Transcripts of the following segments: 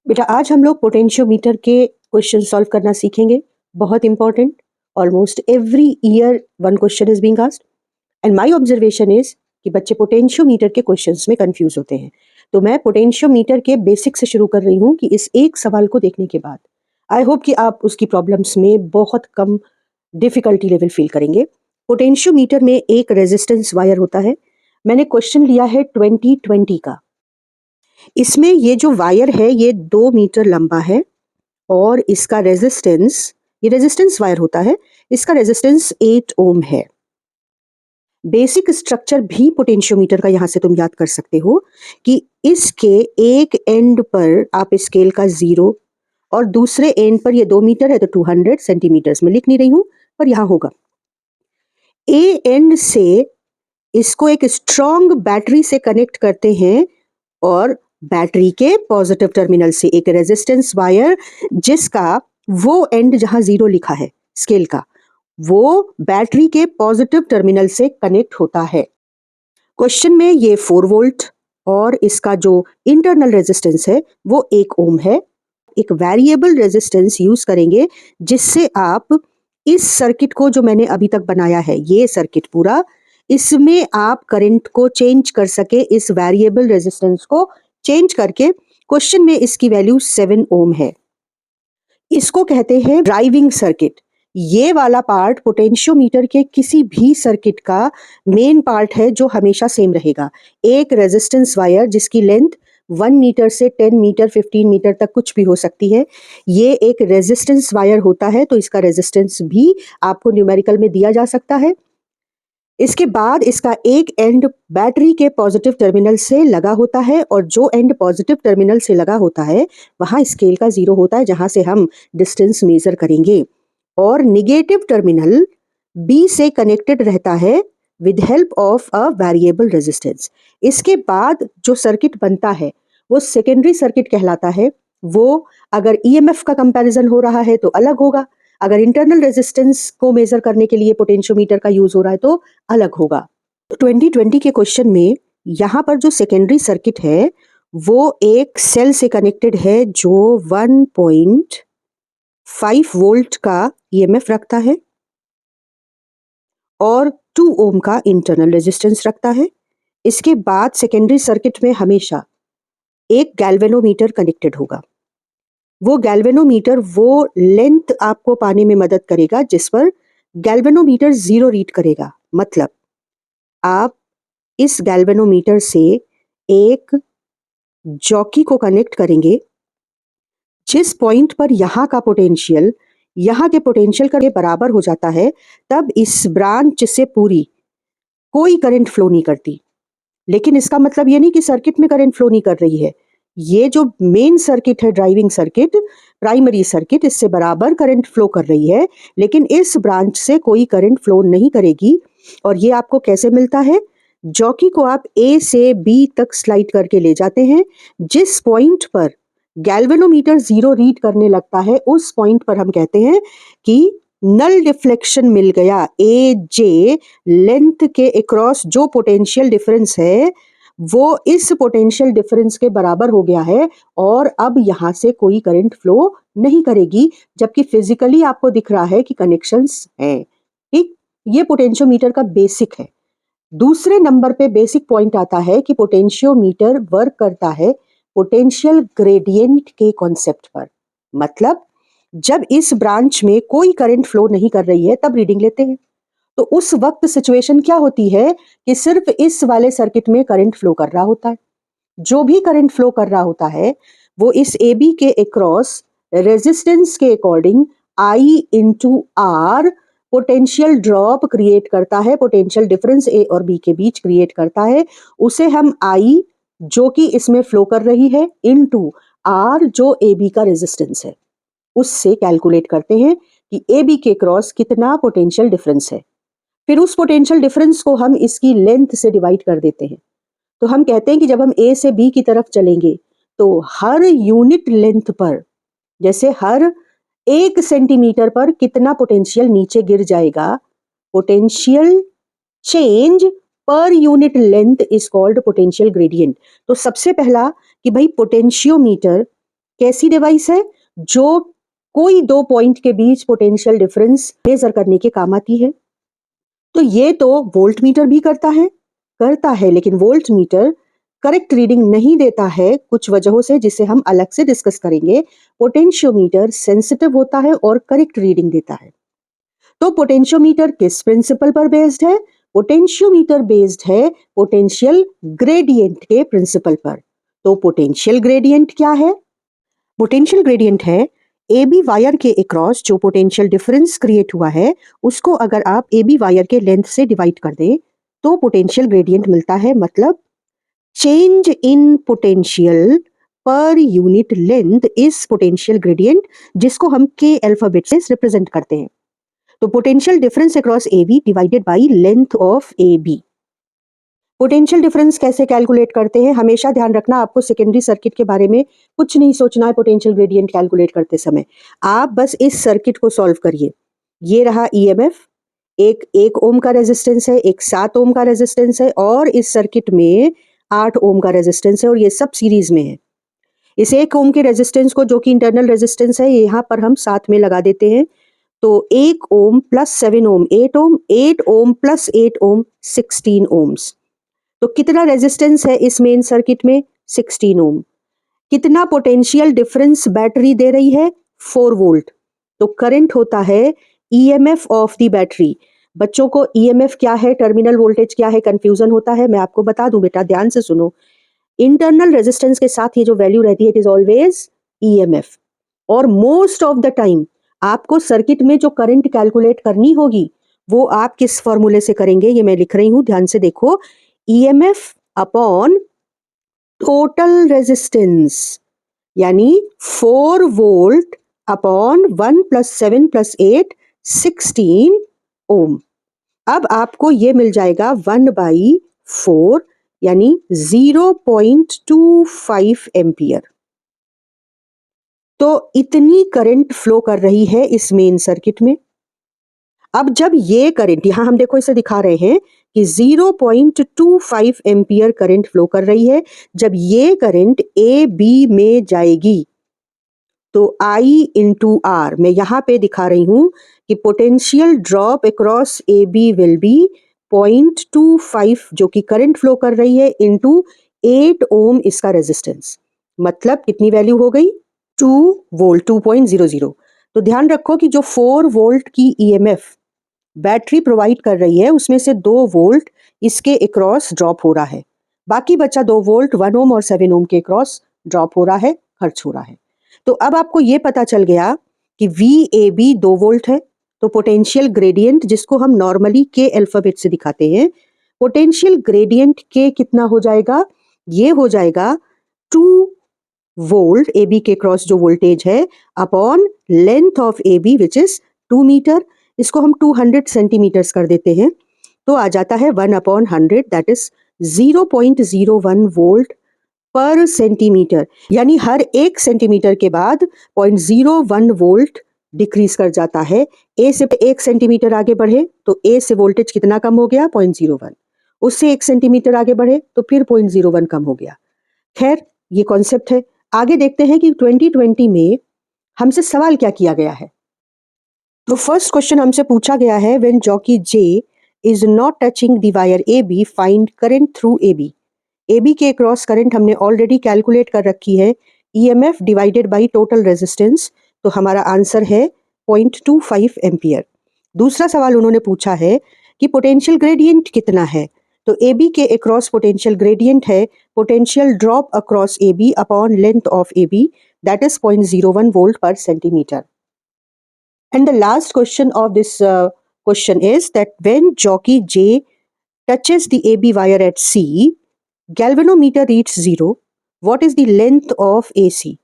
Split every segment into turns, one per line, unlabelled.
बेटा आज हम लोग पोटेंशियोमीटर के क्वेश्चन सॉल्व करना सीखेंगे। बहुत important. Almost every year one question is being asked and my observation is कि बच्चे पोटेंशियोमीटर के क्वेश्चंस में कंफ्यूज होते हैं। तो मैं पोटेंशियोमीटर के बेसिक से शुरू कर रही हूँ कि इस एक सवाल को देखने के बाद आई होप कि आप उसकी प्रॉब्लम्स में बहुत कम डिफिकल्टी लेवल फील करेंगे। पोटेंशियोमीटर में एक रेजिस्टेंस वायर होता है। मैंने क्वेश्चन लिया है 2020 का। इसमें ये जो वायर है ये 2 मीटर लंबा है और इसका रेजिस्टेंस, ये रेजिस्टेंस वायर होता है, इसका रेजिस्टेंस 8 ओम है। बेसिक स्ट्रक्चर भी पोटेंशियोमीटर का यहां से तुम याद कर सकते हो कि इसके एक एंड पर आप स्केल का 0 और दूसरे एंड पर ये 2 मीटर है तो 200 सेंटीमीटर्स में लिख नहीं रही हूं पर यहां होगा। ए एंड से इसको एक स्ट्रॉन्ग बैटरी से कनेक्ट करते हैं और बैटरी के पॉजिटिव टर्मिनल से एक रेजिस्टेंस वायर जिसका वो एंड जहां 0 लिखा है स्केल का, वो बैटरी के पॉजिटिव टर्मिनल से कनेक्ट होता है। क्वेश्चन में ये 4 वोल्ट और इसका जो इंटरनल रेजिस्टेंस है वो 1 ओम है। एक वेरिएबल रेजिस्टेंस यूज करेंगे जिससे आप इस सर्किट को जो मैंने अभी तक बनाया है, ये सर्किट पूरा, इसमें आप करंट को चेंज कर सके, इस वेरिएबल रेजिस्टेंस को चेंज करके। क्वेश्चन में इसकी वैल्यू 7 ओम है। इसको कहते हैं ड्राइविंग सर्किट। ये वाला पार्ट पोटेंशियोमीटर के किसी भी सर्किट का मेन पार्ट है जो हमेशा सेम रहेगा। एक रेजिस्टेंस वायर जिसकी लेंथ 1 मीटर से 10 मीटर 15 मीटर तक कुछ भी हो सकती है, ये एक रेजिस्टेंस वायर होता है तो इसका रेजिस्टेंस भी आपको न्यूमेरिकल में दिया जा सकता है। इसके बाद इसका एक एंड बैटरी के पॉजिटिव टर्मिनल से लगा होता है और जो एंड पॉजिटिव टर्मिनल से लगा होता है वहां स्केल का 0 होता है जहां से हम डिस्टेंस मेजर करेंगे और निगेटिव टर्मिनल बी से कनेक्टेड रहता है with help of a variable resistance. इसके बाद जो सर्किट बनता है वो सेकेंडरी सर्किट कहलाता है। वो अगर ईएमएफ का कंपैरिजन हो रहा है तो अलग होगा, अगर इंटरनल रेजिस्टेंस को मेजर करने के लिए पोटेंशियोमीटर का यूज हो रहा है तो अलग होगा। 2020 के क्वेश्चन में यहाँ पर जो सेकेंडरी सर्किट है वो एक सेल से कनेक्टेड है जो 1.5 वोल्ट का ईएमएफ रखता है और 2 ओम का इंटरनल रेजिस्टेंस रखता है। इसके बाद सेकेंडरी सर्किट में हमेशा एक गैल्वेनोमीटर कनेक्टेड होगा। वो गैल्वेनोमीटर वो लेंथ आपको पाने में मदद करेगा जिस पर गैल्वेनोमीटर 0 रीड करेगा। मतलब आप इस गैल्वेनोमीटर से एक जॉकी को कनेक्ट करेंगे जिस पॉइंट पर यहाँ का पोटेंशियल यहाँ के पोटेंशियल के बराबर हो जाता है, तब इस ब्रांच से पूरी कोई करंट फ्लो नहीं करती। लेकिन इसका मतलब ये नहीं कि सर्किट में करंट फ्लो नहीं कर रही है। ये जो मेन सर्किट है, ड्राइविंग सर्किट, प्राइमरी सर्किट, इससे बराबर करंट फ्लो कर रही है लेकिन इस ब्रांच से कोई करंट फ्लो नहीं करेगी। और ये आपको कैसे मिलता है? जॉकी को आप ए से बी तक स्लाइड करके ले जाते हैं, जिस पॉइंट पर गैल्वेनोमीटर 0 रीड करने लगता है उस पॉइंट पर हम कहते हैं कि नल डिफ्लेक्शन मिल गया। ए जे लेंथ के अक्रॉस जो पोटेंशियल डिफरेंस है वो इस पोटेंशियल डिफरेंस के बराबर हो गया है और अब यहां से कोई करंट फ्लो नहीं करेगी, जबकि फिजिकली आपको दिख रहा है कि कनेक्शंस हैं। ठीक, ये पोटेंशियोमीटर का बेसिक है। दूसरे नंबर पे बेसिक पॉइंट आता है कि पोटेंशियोमीटर वर्क करता है पोटेंशियल ग्रेडियंट के कॉन्सेप्ट पर। मतलब जब इस ब्रांच में कोई करंट फ्लो नहीं कर रही है तब रीडिंग लेते हैं। तो उस वक्त सिचुएशन क्या होती है कि सिर्फ इस वाले सर्किट में करंट फ्लो कर रहा होता है। जो भी करंट फ्लो कर रहा होता है वो इस ए बी के अक्रॉस रेजिस्टेंस के according I into R potential drop create करता है, पोटेंशियल डिफरेंस ए और बी के बीच क्रिएट करता है। उसे हम आई जो कि इसमें फ्लो कर रही है इनटू आर जो ए बी का रेजिस्टेंस है उससे कैलकुलेट करते हैं कि ए बी के क्रॉस कितना पोटेंशियल डिफरेंस है। फिर उस पोटेंशियल डिफरेंस को हम इसकी लेंथ से डिवाइड कर देते हैं। तो हम कहते हैं कि जब हम ए से बी की तरफ चलेंगे तो हर यूनिट लेंथ पर, जैसे हर 1 सेंटीमीटर पर कितना पोटेंशियल नीचे गिर जाएगा, potential change per unit length is called potential gradient. तो सबसे पहला कि भाई पोटेंशियोमीटर कैसी डिवाइस है? जो कोई दो पॉइंट के बीच पोटेंशियल डिफरेंस मेजर करने के काम आती है। तो ये तो वोल्ट मीटर भी करता है, लेकिन वोल्ट मीटर करेक्ट रीडिंग नहीं देता है कुछ वजहों से, जिसे हम अलग से डिस्कस करेंगे। पोटेंशियोमीटर सेंसिटिव होता है और करेक्ट रीडिंग देता है। तो पोटेंशियोमीटर किस प्रिंसिपल पर बेस्ड है? पोटेंशियोमीटर बेस्ड है पोटेंशियल ग्रेडियंट के प्रिंसिपल पर। तो पोटेंशियल ग्रेडियंट क्या है? पोटेंशियल ग्रेडियंट है ए बी वायर के अक्रॉस जो पोटेंशियल डिफरेंस क्रिएट हुआ है, उसको अगर आप ए बी वायर के लेंथ से डिवाइड कर दें तो पोटेंशियल ग्रेडियंट मिलता है। मतलब change in potential per unit length is potential gradient, जिसको हम के अल्फाबेट से रिप्रेजेंट करते हैं। तो potential difference across A B divided by length of A B. Potential difference कैसे कैलकुलेट करते हैं? हमेशा ध्यान रखना, आपको सेकेंडरी सर्किट के बारे में कुछ नहीं सोचना है पोटेंशियल ग्रेडियंट कैलकुलेट करते समय। आप बस इस सर्किट को सॉल्व करिए। ये रहा ईएमएफ, एक ओम का रेजिस्टेंस है, एक 7 ओम का रेजिस्टेंस है, और इस सर्किट में 8 ओम का रेजिस्टेंस है, और ये सब सीरीज में है। इस 1 ओम के रेजिस्टेंस को, जो कि इंटरनल रेजिस्टेंस है, यहाँ पर हम साथ में लगा देते हैं। तो 1 ओम प्लस 7 ओम 8 ओम, 8 ओम प्लस 8 ओम 16 ओम्स। तो कितना रेजिस्टेंस है इस मेन सर्किट में? 16 ओम। कितना पोटेंशियल डिफरेंस बैटरी दे रही है? 4 वोल्ट। तो करंट होता है ईएमएफ ऑफ द बैटरी। बच्चों को ईएमएफ क्या है, टर्मिनल वोल्टेज क्या है, कंफ्यूजन होता है। मैं आपको बता दूं बेटा, ध्यान से सुनो। इंटरनल रेजिस्टेंस के साथ ये जो वैल्यू रहती है, इट इज ऑलवेज ईएमएफ। और मोस्ट ऑफ द टाइम आपको सर्किट में जो करंट कैलकुलेट करनी होगी, वो आप किस फॉर्मूले से करेंगे, ये मैं लिख रही हूं, ध्यान से देखो। EMF अपॉन टोटल रेजिस्टेंस, यानी 4 वोल्ट अपॉन 1 प्लस 7 प्लस 8 16 ओम। अब आपको ये मिल जाएगा 1/4, यानी 0.25 एम्पियर। तो इतनी करंट फ्लो कर रही है इस मेन सर्किट में। अब जब ये करंट, यहां हम देखो इसे दिखा रहे हैं कि 0.25 एम्पियर करंट फ्लो कर रही है। जब ये करंट ए बी में जाएगी तो I इंटू आर, मैं यहां पे दिखा रही हूं कि potential drop across A B will be 0.25, जो कि करंट फ्लो कर रही है, इंटू 8 ओम इसका रेजिस्टेंस। मतलब कितनी वैल्यू हो गई? 2 वोल्ट, 2.00। तो ध्यान रखो कि जो 4 वोल्ट की ईएमएफ बैटरी प्रोवाइड कर रही है, उसमें से 2 वोल्ट इसके अक्रॉस ड्रॉप हो रहा है। बाकी बचा 2 वोल्ट 1 ओम और 7 ओम के अक्रॉस ड्रॉप हो रहा है, खर्च हो रहा है। तो अब आपको ये पता चल गया कि VAB 2 वोल्ट है। तो पोटेंशियल ग्रेडियंट, जिसको हम नॉर्मली के अल्फाबेट से दिखाते हैं, पोटेंशियल ग्रेडियंट के कितना हो जाएगा? ये हो जाएगा 2 वोल्ट AB के क्रॉस जो वोल्टेज है, upon length of AB which is 2 metre. इसको हम 200 सेंटीमीटर्स कर देते हैं, तो आ जाता है 1/100, दैट इज 0.01 वोल्ट पर सेंटीमीटर। यानी हर 1 सेंटीमीटर के बाद 0.01 वोल्ट डिक्रीज कर जाता है। ए से 1 सेंटीमीटर आगे बढ़े तो ए से वोल्टेज कितना कम हो गया? 0.01। उससे 1 सेंटीमीटर आगे बढ़े तो फिर 0.01 कम हो गया। खैर, ये कॉन्सेप्ट है। आगे देखते हैं कि 2020 में हमसे सवाल क्या किया गया है। तो फर्स्ट क्वेश्चन हमसे पूछा गया है, when jockey J is not touching the wire A B, find current through A B. A B के क्रॉस करंट हमने ऑलरेडी कैलकुलेट कर रखी है, EMF divided by total resistance. तो हमारा आंसर है 0.25 एम्पियर। दूसरा सवाल उन्होंने पूछा है कि पोटेंशियल ग्रेडियंट कितना है। तो ए बी के अक्रॉस पोटेंशियल ग्रेडियंट है potential drop across A B upon length of A B, that is 0.01 volt पर centimetre. And the last question of this question is that when jockey J touches the AB wire at C, galvanometer reads 0. What is the length of AC?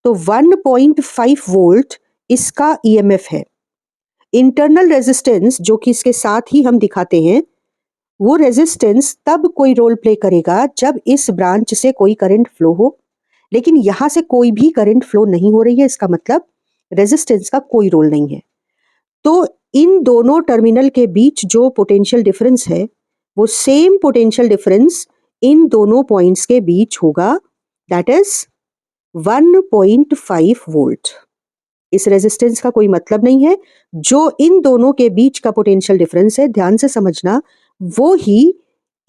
तो 1.5 volt इसका EMF है। Internal resistance, जो कि इसके साथ ही हम दिखाते हैं, वो रेजिस्टेंस तब कोई रोल प्ले करेगा जब इस ब्रांच से कोई करंट फ्लो हो। लेकिन यहां से कोई भी करंट फ्लो नहीं हो रही है, इसका मतलब रेजिस्टेंस का कोई रोल नहीं है। तो इन दोनों टर्मिनल के बीच जो पोटेंशियल डिफरेंस है, वो सेम पोटेंशियल डिफरेंस इन दोनों पॉइंट्स के बीच होगा, दैट इज 1.5 वोल्ट। इस रेजिस्टेंस का कोई मतलब नहीं है, जो इन दोनों के बीच का पोटेंशियल डिफरेंस है, ध्यान से समझना, वो ही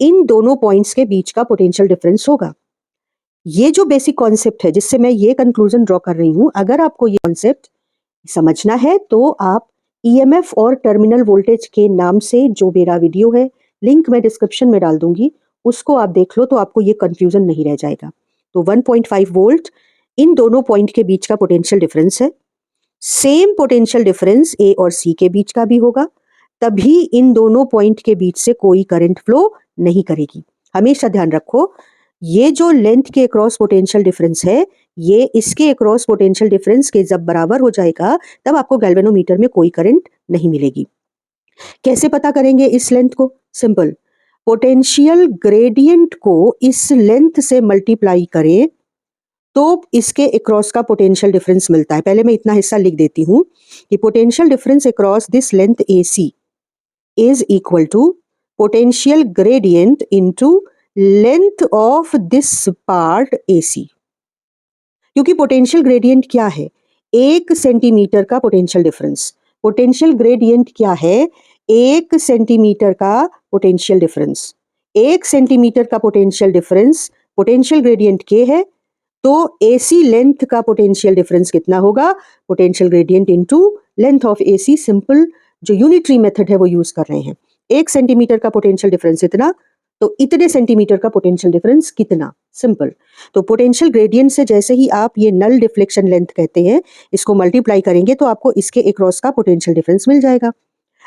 इन दोनों पॉइंट्स के बीच का पोटेंशियल डिफरेंस होगा। ये जो बेसिक कॉन्सेप्ट है जिससे मैं ये कंक्लूजन ड्रॉ कर रही हूं, अगर आपको ये कॉन्सेप्ट समझना है तो आप ईएमएफ और टर्मिनल वोल्टेज के नाम से जो मेरा वीडियो है, लिंक मैं डिस्क्रिप्शन में डाल दूंगी, उसको आप देख लो तो आपको ये कंफ्यूजन नहीं रह जाएगा। तो 1.5 वोल्ट इन दोनों पॉइंट के बीच का पोटेंशियल डिफरेंस है। सेम पोटेंशियल डिफरेंस ए और सी के बीच का भी होगा, तभी इन दोनों पॉइंट के बीच से कोई करंट फ्लो नहीं करेगी। हमेशा ध्यान रखो, ये जो लेंथ के अक्रॉस पोटेंशियल डिफरेंस है, ये इसके अक्रॉस पोटेंशियल डिफरेंस के जब बराबर हो जाएगा तब आपको गैल्वेनोमीटर में कोई करंट नहीं मिलेगी। कैसे पता करेंगे इस लेंथ को? सिंपल, पोटेंशियल ग्रेडियंट को इस लेंथ से मल्टीप्लाई करें तो इसके अक्रॉस का पोटेंशियल डिफरेंस मिलता है। पहले मैं इतना हिस्सा लिख देती हूं कि potential difference across this length AC is equal to potential gradient into length of this part AC। क्योंकि पोटेंशियल ग्रेडियंट क्या है? 1 सेंटीमीटर का पोटेंशियल डिफरेंस। पोटेंशियल ग्रेडियंट क्या है? 1 सेंटीमीटर का पोटेंशियल डिफरेंस। 1 सेंटीमीटर का पोटेंशियल डिफरेंस पोटेंशियल ग्रेडियंट के है, तो AC लेंथ का पोटेंशियल डिफरेंस कितना होगा? Potential gradient into length of AC। Simple जो यूनिटरी मेथड है वो यूज कर रहे हैं। 1 सेंटीमीटर का पोटेंशियल डिफरेंस इतना, तो इतने सेंटीमीटर का पोटेंशियल डिफरेंस कितना। सिंपल। तो पोटेंशियल ग्रेडियंट से जैसे ही आप ये नल डिफ्लेक्शन लेंथ कहते हैं, इसको मल्टीप्लाई करेंगे तो आपको इसके अक्रॉस का पोटेंशियल डिफरेंस मिल जाएगा।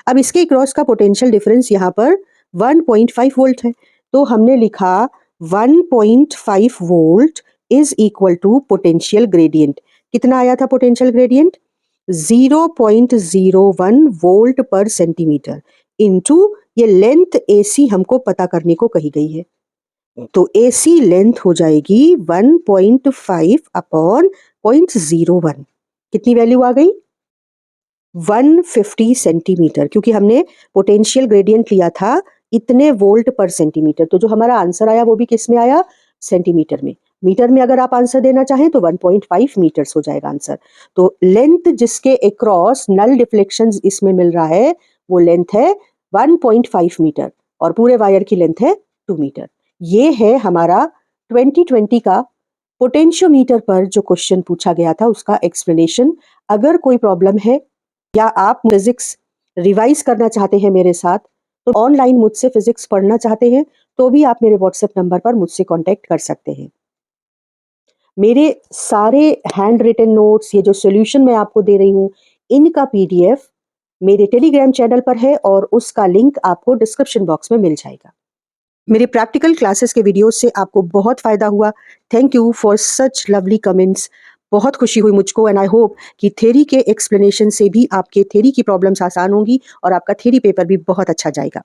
अब इसके अक्रॉस का पोटेंशियल डिफरेंस यहाँ पर 1.5 वोल्ट है, तो हमने लिखा 1.5 volt is equal to potential gradient. कितना आया था पोटेंशियल ग्रेडियंट? 0.01 वोल्ट पर सेंटीमीटर इनटू ये लेंथ AC हमको पता करने को कही गई है, तो AC लेंथ हो जाएगी 1.5 अपॉन 0.01। कितनी वैल्यू आ गई? 150 सेंटीमीटर, क्योंकि हमने पोटेंशियल ग्रेडियंट लिया था इतने वोल्ट पर सेंटीमीटर। तो जो हमारा आंसर आया वो भी किस में आया? सेंटीमीटर में। मीटर में अगर आप आंसर देना चाहें तो 1.5 मीटर्स हो जाएगा आंसर। तो लेंथ जिसके अक्रॉस नल डिफ्लेक्शन इसमें मिल रहा है वो लेंथ है 1.5 मीटर और पूरे वायर की लेंथ है 2 मीटर। ये है हमारा 2020 का पोटेंशियोमीटर पर जो क्वेश्चन पूछा गया था उसका एक्सप्लेनेशन। अगर कोई प्रॉब्लम है या आप फिजिक्स रिवाइज करना चाहते हैं मेरे साथ, तो ऑनलाइन मुझसे फिजिक्स पढ़ना चाहते हैं तो भी आप मेरे व्हाट्सएप नंबर पर मुझसे कांटेक्ट कर सकते हैं। मेरे सारे हैंड रिटन नोट्स, ये जो सॉल्यूशन मैं आपको दे रही हूँ, इनका PDF मेरे टेलीग्राम चैनल पर है और उसका लिंक आपको डिस्क्रिप्शन बॉक्स में मिल जाएगा। मेरे प्रैक्टिकल क्लासेस के वीडियोस से आपको बहुत फायदा हुआ। Thank you for such lovely comments. बहुत खुशी हुई मुझको एंड आई होप कि थ्योरी के एक्सप्लेनेशन से भी आपके थ्योरी की प्रॉब्लम्स आसान होंगी और आपका थ्योरी पेपर भी बहुत अच्छा जाएगा।